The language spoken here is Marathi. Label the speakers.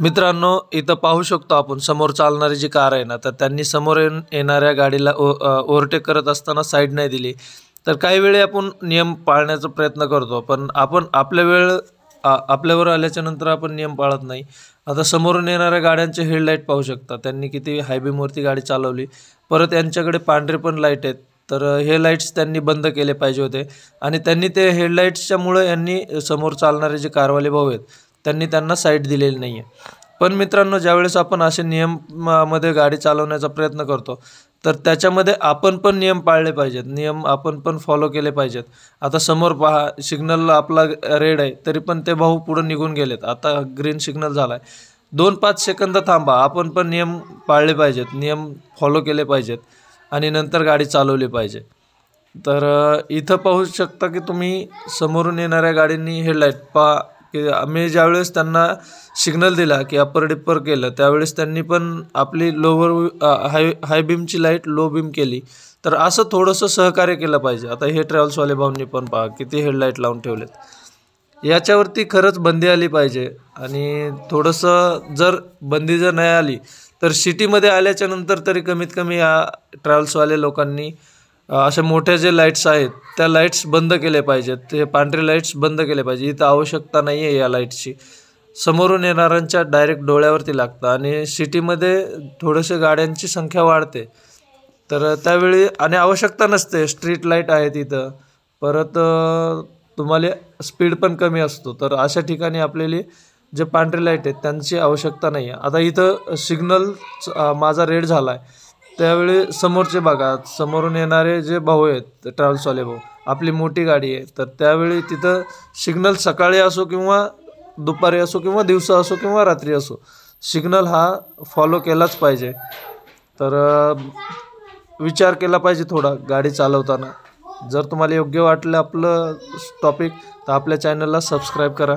Speaker 1: मित्रांनो, इथं पाहू शकतो आपण समोर चालणारी जी कार आहे ना, तर त्यांनी समोर येणाऱ्या गाडीला ओव्हरटेक करत असताना साईड नाही दिली. तर काही वेळी आपण नियम पाळण्याचा प्रयत्न करतो, पण आपण आपल्यावर आल्याच्या नंतर आपण नियम पाळत नाही. आता समोरून येणाऱ्या गाड्यांचे हेडलाईट पाहू शकता, त्यांनी किती हाय बीमवरती गाडी चालवली. परत यांच्याकडे पांढरे पण लाईट आहेत, तर हे लाईट्स त्यांनी बंद केले पाहिजे होते. आणि त्यांनी ते हेडलाईट्सच्यामुळे यांनी समोर चालणारे जे कारवाले भाऊ आहेत त्यांनी त्यांना साईड दिलेली नाही आहे. पण मित्रांनो, ज्यावेळेस आपण असे नियमामध्ये गाडी चालवण्याचा प्रयत्न करतो, तर त्याच्यामध्ये आपण पण नियम पाळले पाहिजेत, नियम आपण पण फॉलो केले पाहिजेत. आता समोर पहा, सिग्नल आपला रेड आहे तरी पण ते भाऊ पुढे निघून गेलेत. आता ग्रीन सिग्नल झाला आहे, 2-5 सेकंद थांबा. आपण पण नियम पाळले पाहिजेत, नियम फॉलो केले पाहिजेत आणि नंतर गाडी चालवली पाहिजे. तर इथं पाहू शकता की तुम्ही समोरून येणाऱ्या गाडींनी हेडलाईट पहा की आम्ही ज्यावेळेस त्यांना सिग्नल दिला की अप्पर डिप्पर केलं, त्यावेळेस त्यांनी पण आपली हाय बीमची लाईट लो बीम केली. तर असं थोडंसं सहकार्य केलं पाहिजे. आता हे ट्रॅव्हल्सवाले भाऊंनी पण पहा किती हेडलाईट लावून ठेवलेत. याच्यावरती खरंच बंदी आली पाहिजे. आणि थोडंसं जर बंदी नाही आली तर सिटीमध्ये आल्याच्या नंतर तरी कमीत कमी या ट्रॅव्हल्सवाले लोकांनी अशा मोठ्या जे लाईट्स आहेत त्या लाईट्स बंद केले पाहिजेत. ते पांढरे लाईट्स बंद केले पाहिजे. इथं आवश्यकता नाही आहे या लाईट्सची. समोरून येणाऱ्यांच्या डायरेक्ट डोळ्यावरती लागतं आणि सिटीमध्ये थोडेसे गाड्यांची संख्या वाढते, तर त्यावेळी आणि आवश्यकता नसते. स्ट्रीट लाईट आहेत इथं, परत तुम्हाला स्पीड पण कमी असतो. तर अशा ठिकाणी आपल्याला जे पांढरे लाईट आहेत त्यांची आवश्यकता नाही आहे. आता इथं सिग्नल माझा रेड झाला आहे, त्यावेळी समोरचे बघा, समोरून येणारे जे भाऊ आहेत ट्रॅव्हल्सवाले भाऊ, आपली मोठी गाडी आहे, तर त्यावेळी तिथं सिग्नल सकाळी असो किंवा दुपारी असो किंवा दिवसा असो किंवा रात्री असो, सिग्नल हा फॉलो केलाच पाहिजे. तर विचार केला पाहिजे थोडा गाडी चालवताना. जर तुम्हाला योग्य वाटलं आपलं टॉपिक तर आपल्या चॅनलला सबस्क्राईब करा.